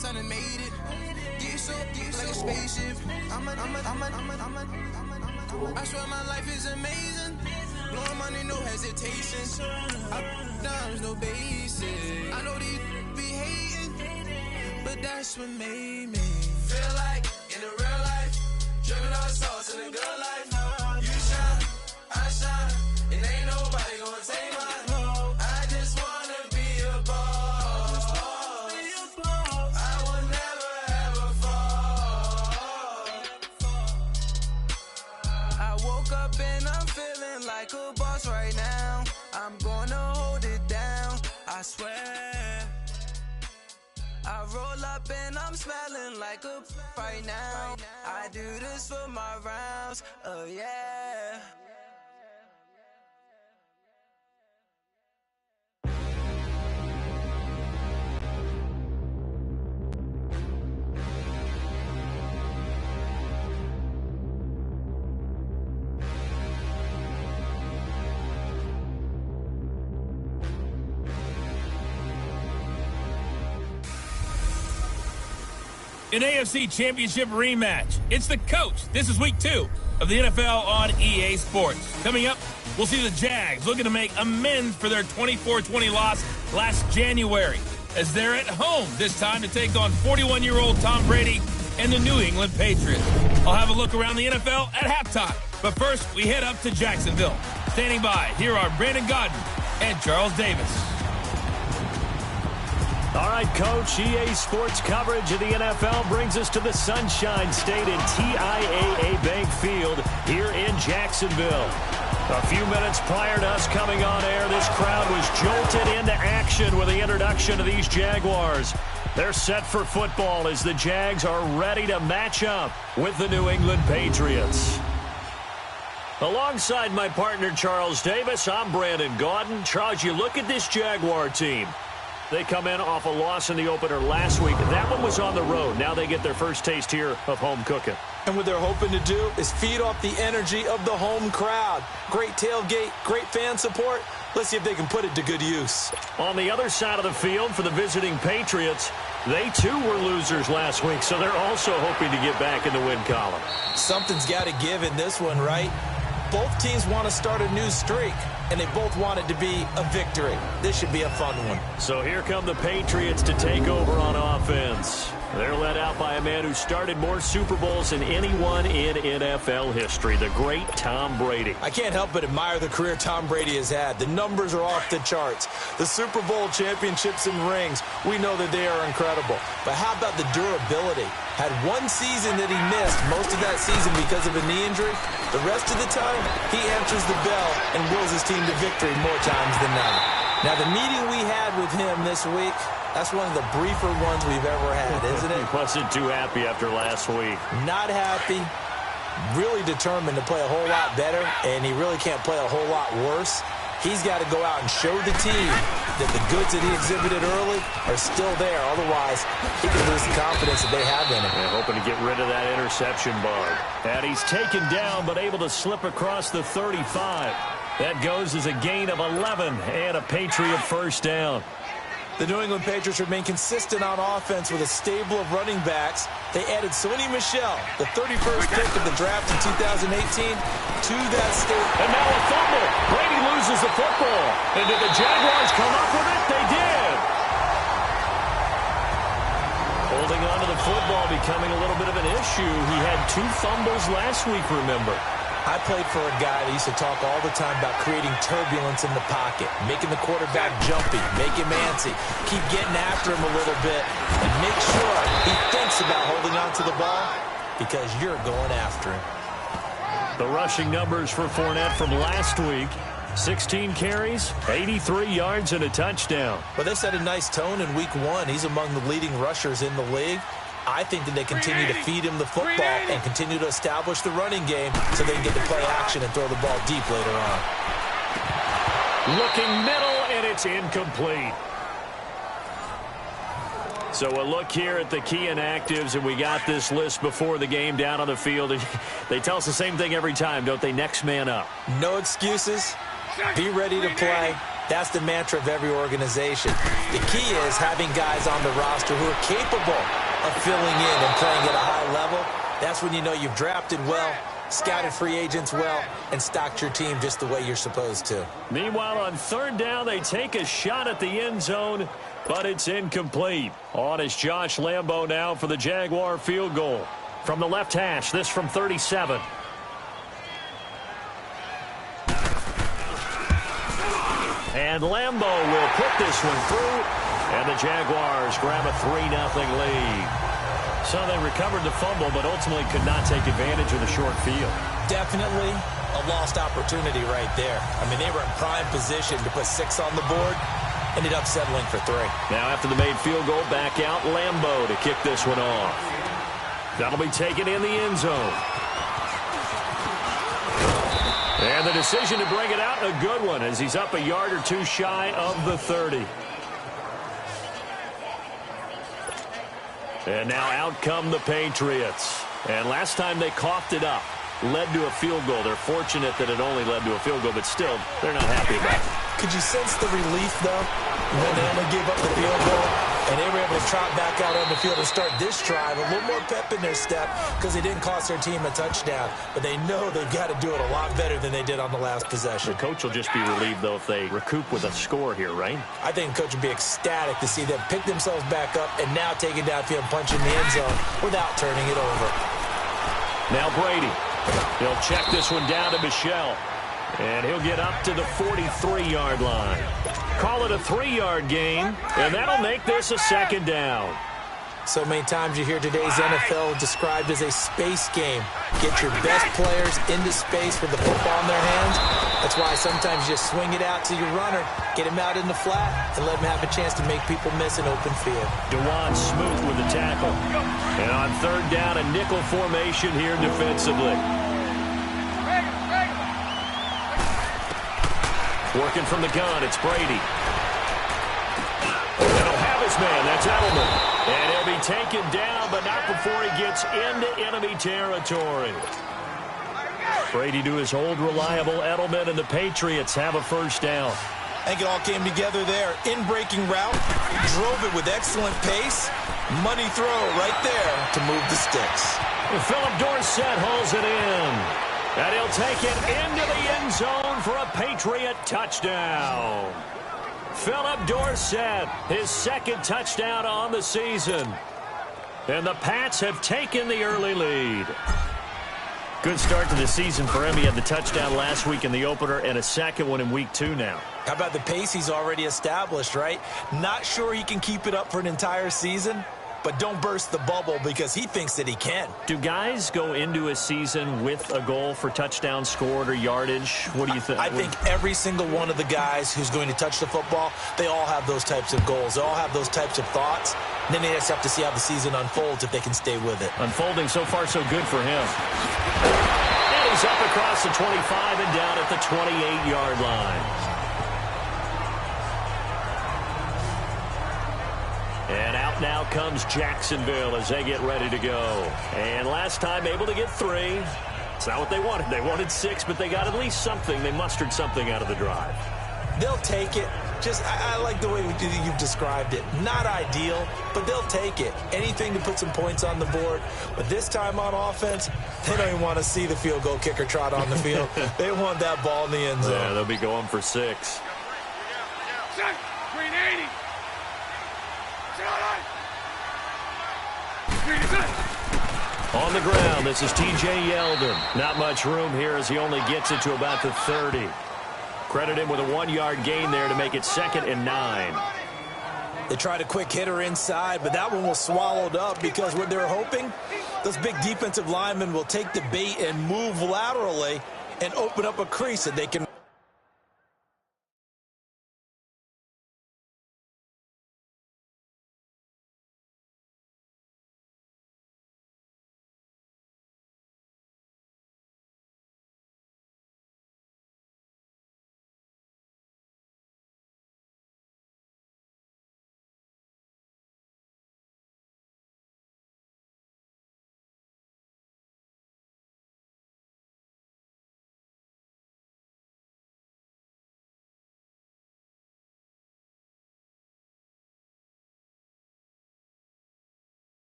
son and made it. Get so like a spaceship. I swear my life is amazing. Blowing money, no hesitation. Dimes, no basic. I know these be hating, but that's what made me feel like in the real life. Dripping all the sauce in the good life. You shine, I shine, and ain't nobody gonna take mine. I just wanna be a boss. I will never ever fall. I woke up and I'm feeling like a boss right now. I'm gonna hold it down, I swear. I roll up and I'm smelling like a right now. I do this for my rounds, oh yeah. An AFC Championship rematch. It's the coach. This is week 2 of the NFL on EA Sports. Coming up, we'll see the Jags looking to make amends for their 24-20 loss last January, as they're at home this time to take on 41-year-old Tom Brady and the New England Patriots. I'll have a look around the NFL at halftime. But first, we head up to Jacksonville. Standing by, here are Brandon Godden and Charles Davis. All right, Coach, EA Sports coverage of the NFL brings us to the Sunshine State in TIAA Bank Field here in Jacksonville. A few minutes prior to us coming on air, this crowd was jolted into action with the introduction of these Jaguars. They're set for football as the Jags are ready to match up with the New England Patriots. Alongside my partner, Charles Davis, I'm Brandon Gaudin. Charles, you look at this Jaguar team. They come in off a loss in the opener last week. That one was on the road. Now they get their first taste here of home cooking. And what they're hoping to do is feed off the energy of the home crowd. Great tailgate, great fan support. Let's see if they can put it to good use. On the other side of the field for the visiting Patriots, they too were losers last week, so they're also hoping to get back in the win column. Something's got to give in this one, right? Both teams want to start a new streak, and they both want it to be a victory. This should be a fun one. So here come the Patriots to take over on offense. They're led out by a man who started more Super Bowls than anyone in NFL history, the great Tom Brady. I can't help but admire the career Tom Brady has had. The numbers are off the charts. The Super Bowl championships and rings, we know that they are incredible. But how about the durability? Had one season that he missed, most of that season because of a knee injury. The rest of the time, he answers the bell and wills his team to victory more times than not. Now, the meeting we had with him this week, that's one of the briefer ones we've ever had, isn't it? He wasn't too happy after last week. Not happy. Really determined to play a whole lot better, and he really can't play a whole lot worse. He's got to go out and show the team that the goods that he exhibited early are still there. Otherwise, he could lose the confidence that they have in him. Yeah, hoping to get rid of that interception bug. And he's taken down, but able to slip across the 35. That goes as a gain of 11 and a Patriot first down. The New England Patriots remain consistent on offense with a stable of running backs. They added Sony Michel, the 31st pick of the draft in 2018, to that state. And now a fumble. Brady loses the football. And did the Jaguars come up with it? They did. Holding on to the football becoming a little bit of an issue. He had 2 fumbles last week, remember. I played for a guy that used to talk all the time about creating turbulence in the pocket, making the quarterback jumpy, make him antsy, keep getting after him a little bit, and make sure he thinks about holding on to the ball because you're going after him. The rushing numbers for Fournette from last week, 16 carries, 83 yards, and a touchdown. But they set a nice tone in week 1. He's among the leading rushers in the league. I think that they continue to feed him the football and continue to establish the running game so they can get to play action and throw the ball deep later on. Looking middle, and it's incomplete. So a look here at the key inactives, and we got this list before the game down on the field. They tell us the same thing every time, don't they? Next man up. No excuses. Be ready to play. That's the mantra of every organization. The key is having guys on the roster who are capable of filling in and playing at a high level. That's when you know you've drafted well, scouted free agents well, and stocked your team just the way you're supposed to. Meanwhile, on third down, they take a shot at the end zone, but it's incomplete. On is Josh Lambo now for the Jaguar field goal. From the left hash, this from 37. And Lambo will put this one through, and the Jaguars grab a 3-0 lead. So they recovered the fumble, but ultimately could not take advantage of the short field. Definitely a lost opportunity right there. I mean, they were in prime position to put 6 on the board. Ended up settling for 3. Now after the made field goal, back out Lambo to kick this one off. That'll be taken in the end zone. And the decision to bring it out, a good one, as he's up a yard or 2 shy of the 30. And now out come the Patriots. And last time they coughed it up, led to a field goal. They're fortunate that it only led to a field goal, but still, they're not happy about it. Could you sense the relief, though, when they only gave up the field goal and they were able to trot back out on the field and start this drive? A little more pep in their step because they didn't cost their team a touchdown. But they know they've got to do it a lot better than they did on the last possession. The coach will just be relieved, though, if they recoup with a score here, right? I think the coach would be ecstatic to see them pick themselves back up and now take it downfield and punch in the end zone without turning it over. Now Brady. He'll check this one down to Michelle. And he'll get up to the 43-yard line. Call it a 3-yard gain, and that'll make this a 2nd down. So many times you hear today's NFL described as a space game. Get your best players into space with the football in their hands. That's why sometimes you just swing it out to your runner, get him out in the flat, and let him have a chance to make people miss an open field. DeJuan Smoot with the tackle. And on third down, a nickel formation here defensively. Working from the gun, it's Brady. And he'll have his man, that's Edelman. And he'll be taken down, but not before he gets into enemy territory. Brady to his old reliable Edelman, and the Patriots have a first down. I think it all came together there. In-breaking route, drove it with excellent pace. Money throw right there to move the sticks. And Philip Dorsett hauls it in. And he'll take it into the end zone for a Patriot touchdown. Philip Dorsett, his 2nd touchdown on the season. And the Pats have taken the early lead. Good start to the season for him. He had the touchdown last week in the opener and a 2nd one in week 2 now. How about the pace he's already established, right? Not sure he can keep it up for an entire season, but don't burst the bubble because he thinks that he can. Do guys go into a season with a goal for touchdown scored or yardage? What do you think? I think every single one of the guys who's going to touch the football, they all have those types of goals. They all have those types of thoughts. And then they just have to see how the season unfolds if they can stay with it. Unfolding so far so good for him. And he's up across the 25 and down at the 28-yard line. And out now comes Jacksonville as they get ready to go. And last time able to get 3. It's not what they wanted. They wanted 6, but they got at least something. They mustered something out of the drive. They'll take it. Just, I like the way you've described it. Not ideal, but they'll take it. Anything to put some points on the board. But this time on offense, they don't even want to see the field goal kicker trot on the field. They want that ball in the end zone. Yeah, they'll be going for 6. Green 80. On the ground, this is T.J. Yeldon. Not much room here as he only gets it to about the 30. Credit him with a 1-yard gain there to make it 2nd and 9. They tried a quick hitter inside, but that one was swallowed up because what they're hoping, those big defensive linemen will take the bait and move laterally and open up a crease that they can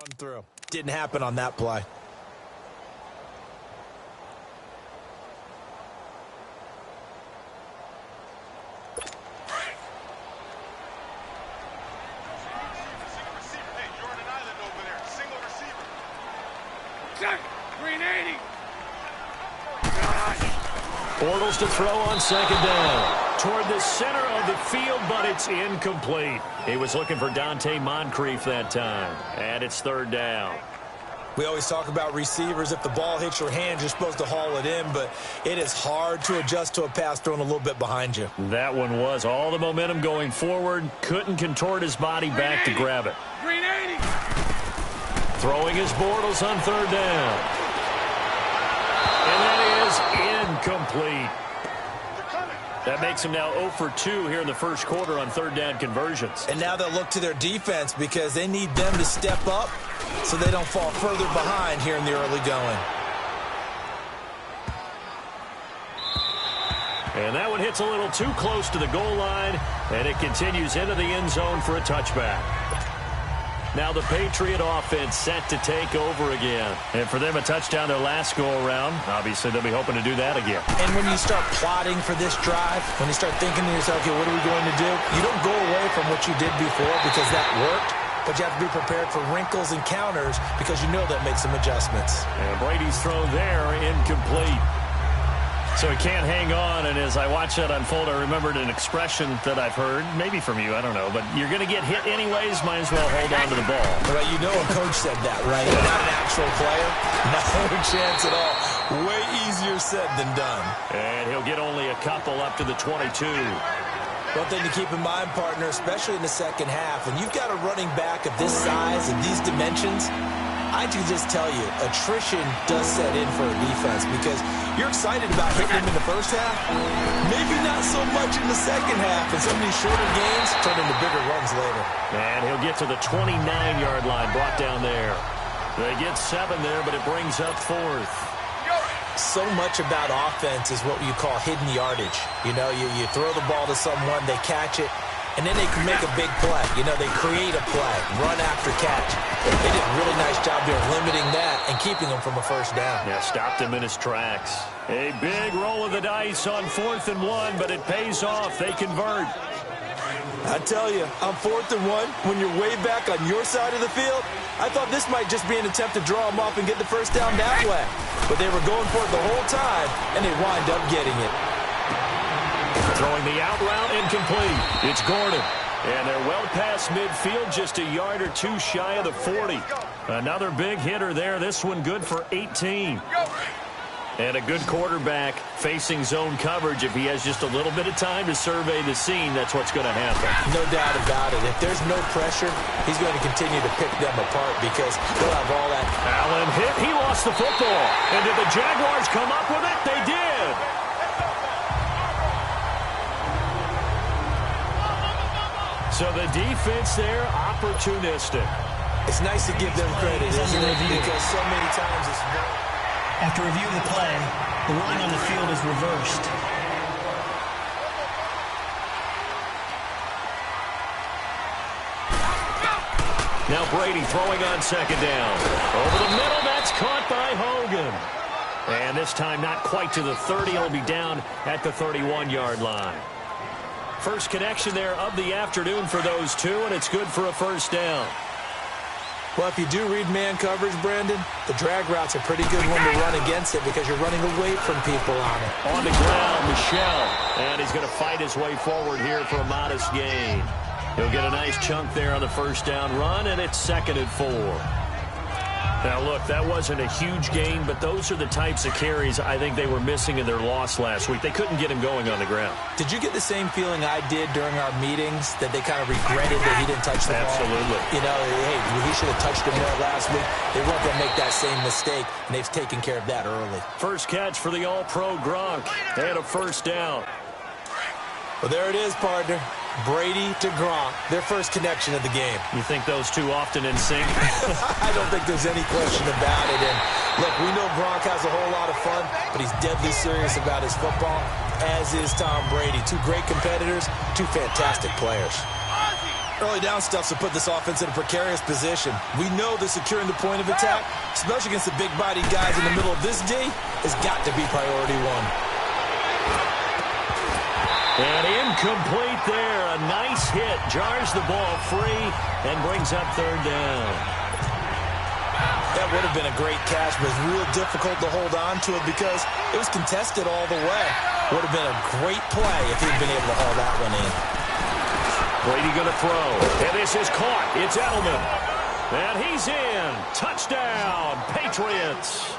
Run through. Didn't happen on that play. Bortles to throw on second down. Toward the center of the field, but it's incomplete. He was looking for Dante Moncrief that time. And it's third down. We always talk about receivers. If the ball hits your hands, you're supposed to haul it in, but it is hard to adjust to a pass thrown a little bit behind you. That one was all the momentum going forward. Couldn't contort his body back to grab it. Throwing his Bortles on third down. And that is incomplete. That makes him now 0 for 2 here in the first quarter on third down conversions. And now they'll look to their defense because they need them to step up so they don't fall further behind here in the early going. And that one hits a little too close to the goal line, and it continues into the end zone for a touchback. Now the Patriot offense set to take over again. And for them, a touchdown their last go-around. Obviously, they'll be hoping to do that again. And when you start plotting for this drive, when you start thinking to yourself, okay, what are we going to do? You don't go away from what you did before because that worked, but you have to be prepared for wrinkles and counters because you know that makes some adjustments. And Brady's throw there, incomplete. So he can't hang on, and as I watch that unfold, I remembered an expression that I've heard, maybe from you, I don't know, but you're going to get hit anyways, might as well hold on to the ball. Right, you know a coach said that, right? Yeah. Not an actual player. No chance at all. Way easier said than done. And he'll get only a couple up to the 22. One thing to keep in mind, partner, especially in the second half, when you've got a running back of this size and these dimensions, I can just tell you, attrition does set in for a defense because you're excited about hitting him in the first half. Maybe not so much in the second half, and some of these shorter games turn into bigger runs later. And he'll get to the 29-yard line, brought down there. They get 7 there, but it brings up 4th. So much about offense is what you call hidden yardage. You know, you throw the ball to someone, they catch it, and then they can make a big play. You know, they create a play, run after catch. They did a really nice job there limiting that and keeping him from a first down. Yeah, stopped him in his tracks. A big roll of the dice on 4th and 1, but it pays off. They convert. I tell you, on 4th and 1, when you're way back on your side of the field, I thought this might just be an attempt to draw them off and get the first down that way. But they were going for it the whole time, and they wind up getting it. Throwing the out route, incomplete. It's Gordon. And they're well past midfield, just a yard or two shy of the 40. Another big hitter there. This one good for 18. And a good quarterback facing zone coverage. If he has just a little bit of time to survey the scene, that's what's going to happen. No doubt about it. If there's no pressure, he's going to continue to pick them apart because they'll have all that. Allen hit. He lost the football. And did the Jaguars come up with it? They did. So the defense there, opportunistic. It's nice to give them credit, isn't it? Because so many times it's... After reviewing the play, the line on the field is reversed. Now Brady throwing on second down. Over the middle, that's caught by Hogan. And this time not quite to the 30. He'll be down at the 31-yard line. First connection there of the afternoon for those two, and it's good for a first down. Well, if you do read man coverage, Brandon, the drag route's a pretty good one to run against it because you're running away from people on it. On the ground, Michelle. And he's going to fight his way forward here for a modest gain. He'll get a nice chunk there on the first down run, and it's 2nd and 4. Now, look, that wasn't a huge gain, but those are the types of carries I think they were missing in their loss last week. They couldn't get him going on the ground. Did you get the same feeling I did during our meetings, that they kind of regretted that he didn't touch the ball? Absolutely. You know, hey, he should have touched him more last week. They weren't going to make that same mistake, and they've taken care of that early. First catch for the All-Pro Gronk. They had a first down. Well, there it is, partner. Brady to Gronk, their first connection of the game. You think those two often in sync? I don't think there's any question about it. And look, we know Gronk has a whole lot of fun, but he's deadly serious about his football, as is Tom Brady. Two great competitors, two fantastic players. Early down stuff to put this offense in a precarious position. We know that securing the point of attack, especially against the big-bodied guys in the middle of this D, has got to be priority one. And incomplete there. A nice hit. Jars the ball free and brings up third down. That would have been a great catch, but it's real difficult to hold on to it because it was contested all the way. Would have been a great play if he'd been able to haul that one in. Brady going to throw. And this is caught. It's Edelman. And he's in. Touchdown, Patriots.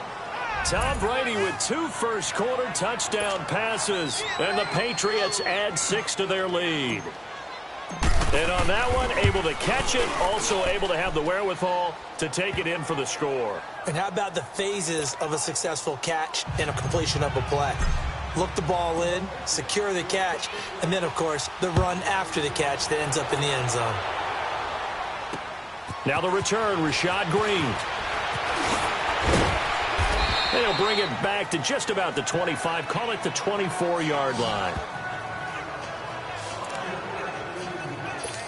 Tom Brady with 2 first-quarter touchdown passes. And the Patriots add 6 to their lead. And on that one, able to catch it, also able to have the wherewithal to take it in for the score. And how about the phases of a successful catch and a completion of a play? Look the ball in, secure the catch, and then, of course, the run after the catch that ends up in the end zone. Now the return, Rashad Green. They'll bring it back to just about the 25, call it the 24-yard line.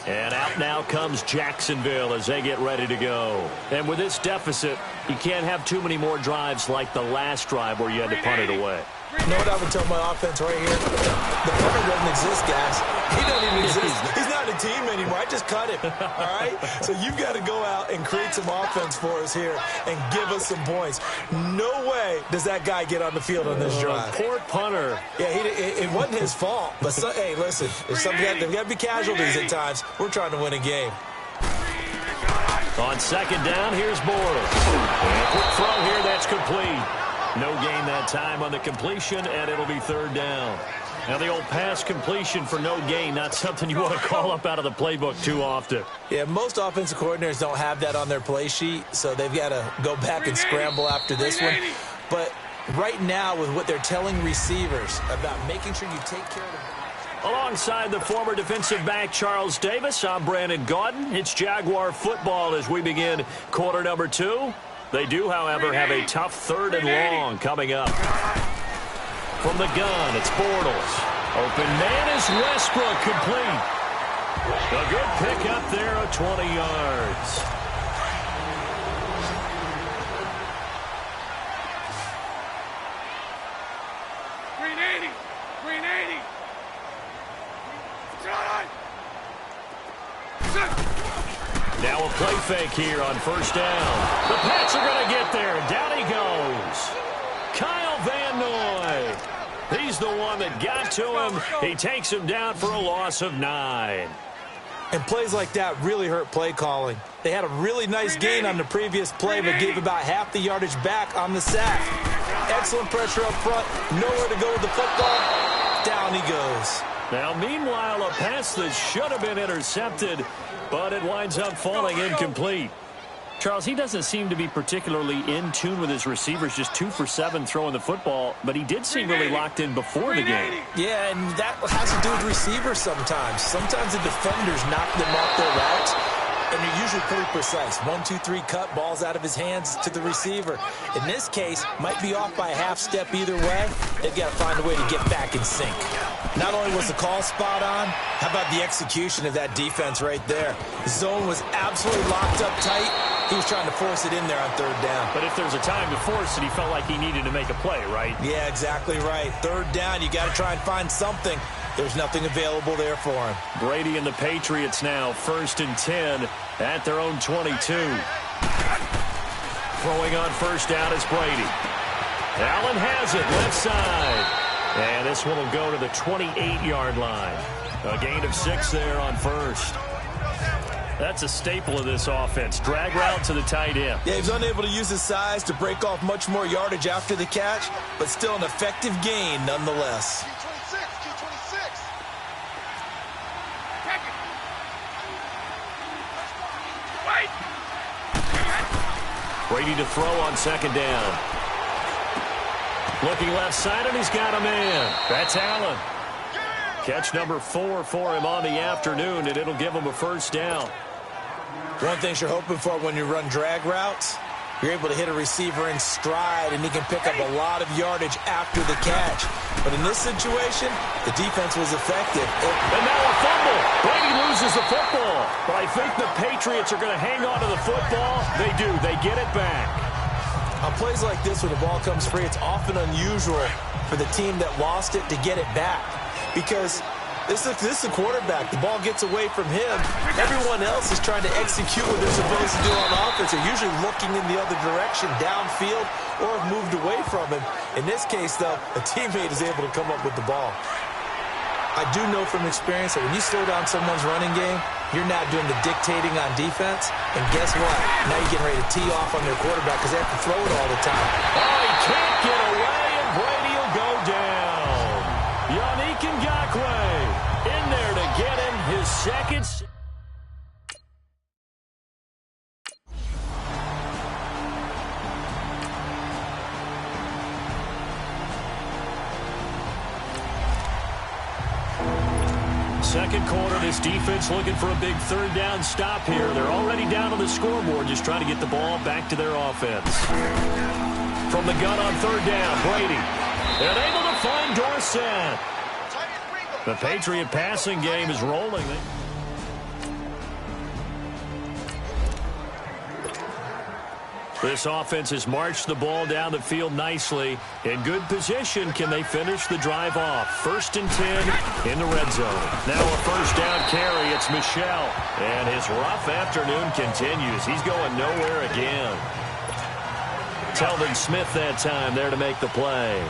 And out now comes Jacksonville as they get ready to go. And with this deficit, you can't have too many more drives like the last drive where you had to punt it away. You know what I would tell my offense right here? The punter doesn't exist, guys. He doesn't even exist. He's not a team anymore. I just cut him, all right? So you've got to go out and create some offense for us here and give us some points. No way does that guy get on the field on this drive. Poor punter. Yeah, it wasn't his fault. But, hey, listen, there's got to be casualties at times. We're trying to win a game. On second down, here's Bortles. And a quick throw here, that's complete. No gain that time on the completion, and it'll be third down. Now the old pass completion for no gain, not something you want to call up out of the playbook too often. Yeah, most offensive coordinators don't have that on their play sheet, so they've got to go back and scramble after this one. But right now, with what they're telling receivers about making sure you take care of the... Alongside the former defensive back Charles Davis, I'm Brandon Gaudin. It's Jaguar football as we begin quarter number 2. They do, however, have a tough 3rd and long coming up. From the gun, it's Bortles. Open man is Westbrook, complete. A good pick up there of 20 yards. Now a play fake here on first down. The Pats are going to get there. Down he goes. Kyle Van Noy. He's the one that got to him. He takes him down for a loss of 9. And plays like that really hurt play calling. They had a really nice gain on the previous play, but gave about half the yardage back on the sack. Excellent pressure up front. Nowhere to go with the football. Down he goes. Now, meanwhile, a pass that should have been intercepted, but it winds up falling incomplete. Charles, he doesn't seem to be particularly in tune with his receivers, just 2 for 7 throwing the football, but he did seem really locked in before the game. Yeah, and that has to do with receivers sometimes. Sometimes the defenders knock them off their routes, and they're usually pretty precise. 1, 2, 3 cut, balls out of his hands to the receiver. In this case, might be off by a half step either way. They've got to find a way to get back in sync. Not only was the call spot on, how about the execution of that defense right there? The zone was absolutely locked up tight. He was trying to force it in there on 3rd down. But if there's a time to force it, he felt like he needed to make a play, right? Yeah, exactly right. 3rd down, you got to try and find something. There's nothing available there for him. Brady and the Patriots now 1st and 10 at their own 22. Throwing on first down is Brady. Allen has it left side. And this one will go to the 28-yard line. A gain of 6 there on first. That's a staple of this offense. Drag route to the tight end. Yeah, he was unable to use his size to break off much more yardage after the catch, but still an effective gain nonetheless. Brady to throw on 2nd down. Looking left side, and he's got a man. That's Allen. Catch number 4 for him on the afternoon, and it'll give him a first down. One of the things you're hoping for when you run drag routes, you're able to hit a receiver in stride, and he can pick up a lot of yardage after the catch. But in this situation, the defense was effective. And now a fumble. Brady loses the football. think the Patriots are going to hang on to the football? They do. They get it back. On plays like this, when the ball comes free, it's often unusual for the team that lost it to get it back. Because this is a quarterback. The ball gets away from him. Everyone else is trying to execute what they're supposed to do on offense. They're usually looking in the other direction, downfield, or have moved away from him. In this case, though, a teammate is able to come up with the ball. I do know from experience that when you slow down someone's running game, you're not doing the dictating on defense. And guess what? Now you're getting ready to tee off on their quarterback because they have to throw it all the time. Oh, he can't get away, and Brady will go down. Yannick Ngakoue in there to get him his second. Second quarter, this defense looking for a big third down stop here. They're already down on the scoreboard, just trying to get the ball back to their offense. From the gun on third down, Brady. And able to find Dorsett. The Patriot passing game is rolling. This offense has marched the ball down the field nicely. In good position, can they finish the drive off? 1st and 10 in the red zone. Now a first down carry. It's Michel. And his rough afternoon continues. He's going nowhere again. Telvin Smith that time there to make the play.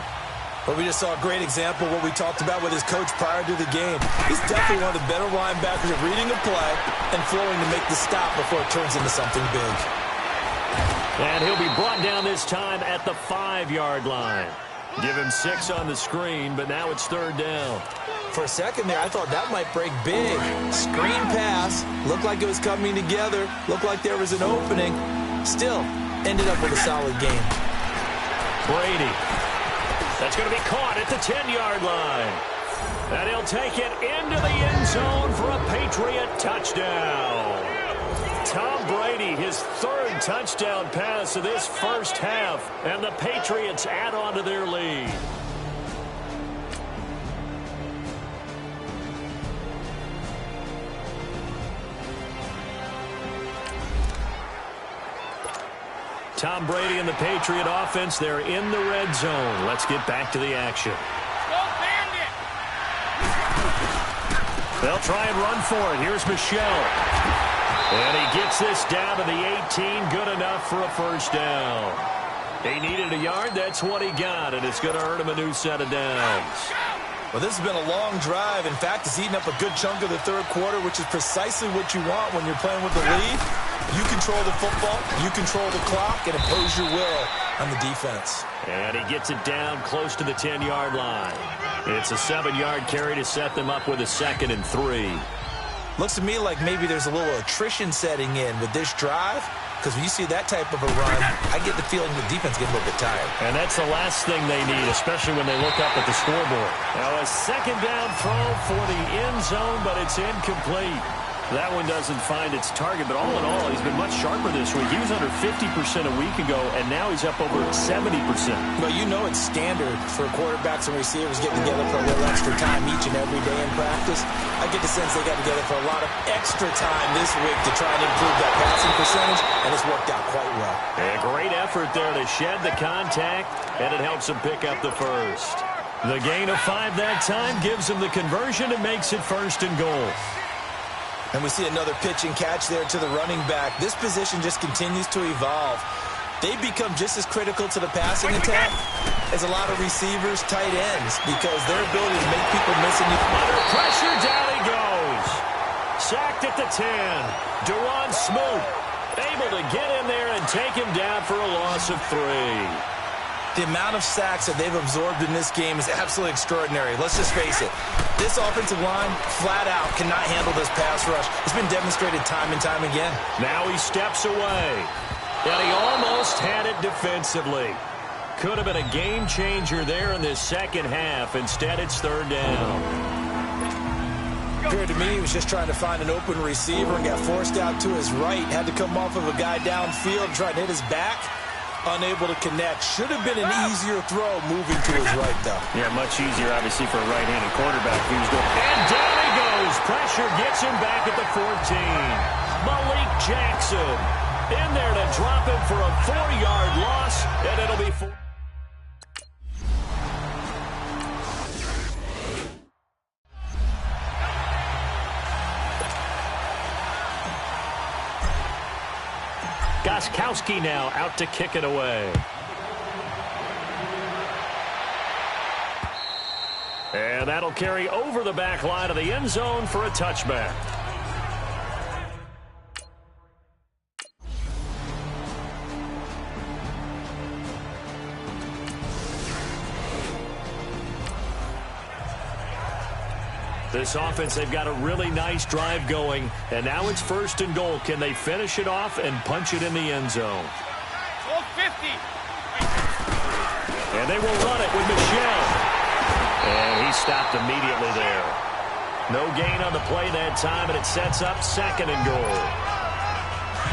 But we just saw a great example of what we talked about with his coach prior to the game. He's definitely one of the better linebackers at reading a play and flowing to make the stop before it turns into something big. And he'll be brought down this time at the 5-yard line. Give him 6 on the screen, but now it's third down. For a second there, I thought that might break big. Screen pass. Looked like it was coming together. Looked like there was an opening. Still, ended up with a solid game. Brady. That's going to be caught at the 10-yard line. And he'll take it into the end zone for a Patriot touchdown. Tom Brady, his 3rd touchdown pass of this first half, and the Patriots add on to their lead. Tom Brady and the Patriot offense, they're in the red zone. Let's get back to the action. They'll try and run for it. Here's Michel. And he gets this down to the 18, good enough for a first down. He needed a yard, that's what he got, and it's going to earn him a new set of downs. Well, this has been a long drive. In fact, it's eaten up a good chunk of the third quarter, which is precisely what you want when you're playing with the lead. You control the football, you control the clock, and impose your will on the defense. And he gets it down close to the 10-yard line. It's a 7-yard carry to set them up with a 2nd and 3. Looks to me like maybe there's a little attrition setting in with this drive, because when you see that type of a run, I get the feeling the defense gets a little bit tired. And that's the last thing they need, especially when they look up at the scoreboard. Now a 2nd down throw for the end zone, but it's incomplete. That one doesn't find its target, but all in all, he's been much sharper this week. He was under 50% a week ago, and now he's up over 70%. Well, you know it's standard for quarterbacks and receivers getting together for a little extra time each and every day in practice. I get the sense they got together for a lot of extra time this week to try and improve that passing percentage, and it's worked out quite well. A great effort there to shed the contact, and it helps him pick up the first. The gain of 5 that time gives him the conversion and makes it 1st and goal. And we see another pitch and catch there to the running back. This position just continues to evolve. They become just as critical to the passing attack as a lot of receivers, tight ends, because their ability to make people miss. Under pressure, down he goes. Sacked at the 10. Duron Smoot able to get in there and take him down for a loss of 3. The amount of sacks that they've absorbed in this game is absolutely extraordinary. Let's just face it. This offensive line, flat out, cannot handle this pass rush. It's been demonstrated time and time again. Now he steps away. And he almost had it defensively. Could have been a game changer there in this second half. Instead, it's third down. Appeared to me he was just trying to find an open receiver and got forced out to his right. Had to come off of a guy downfield, trying to hit his back. Unable to connect. Should have been an easier throw moving to his right, though. Yeah, much easier, obviously, for a right-handed quarterback. And down he goes. Pressure gets him back at the 14. Malik Jackson in there to drop him for a 4-yard loss, and it'll be 4. Gostkowski now out to kick it away. And that'll carry over the back line of the end zone for a touchback. This offense, they've got a really nice drive going, and now it's 1st and goal. Can they finish it off and punch it in the end zone? 50. And they will run it with Michel. And he stopped immediately there. No gain on the play that time, and it sets up 2nd and goal.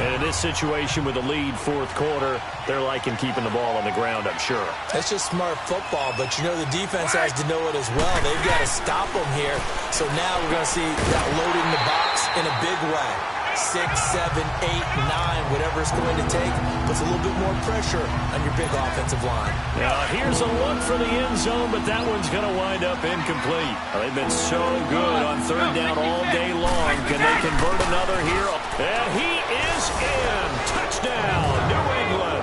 And in this situation with the lead 4th quarter, they're liking keeping the ball on the ground, I'm sure. That's just smart football, but you know the defense has to know it as well. They've got to stop them here. So now we're going to see that loading the box in a big way. 6, 7, 8, 9, whatever it's going to take, puts a little bit more pressure on your big offensive line. Now here's a look for the end zone, but that one's going to wind up incomplete. They've been so good on 3rd down all day long. Can they convert another here? And he is in. Touchdown, New England.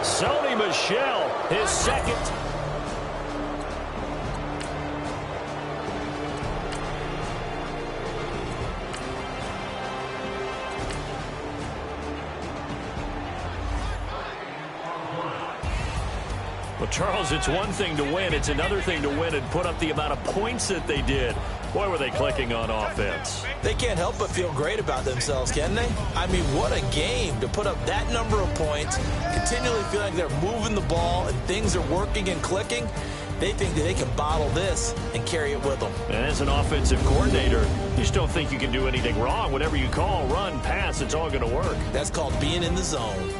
Sony Michel, his 2nd. Well, Charles, it's one thing to win. It's another thing to win and put up the amount of points that they did. Boy, were they clicking on offense. They can't help but feel great about themselves, can they? I mean, what a game to put up that number of points, continually feel like they're moving the ball and things are working and clicking. They think that they can bottle this and carry it with them. And as an offensive coordinator, you just don't think you can do anything wrong. Whatever you call, run, pass, it's all going to work. That's called being in the zone.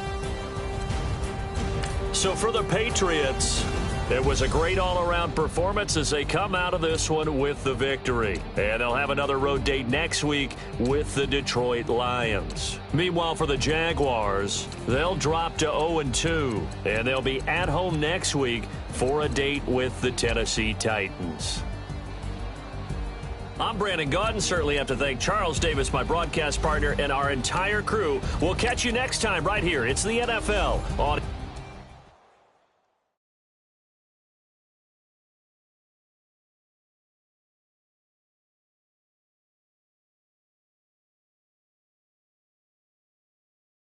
So for the Patriots, it was a great all-around performance as they come out of this one with the victory. And they'll have another road date next week with the Detroit Lions. Meanwhile, for the Jaguars, they'll drop to 0-2. And they'll be at home next week for a date with the Tennessee Titans. I'm Brandon Gaudin. Certainly have to thank Charles Davis, my broadcast partner, and our entire crew. We'll catch you next time right here. It's the NFL on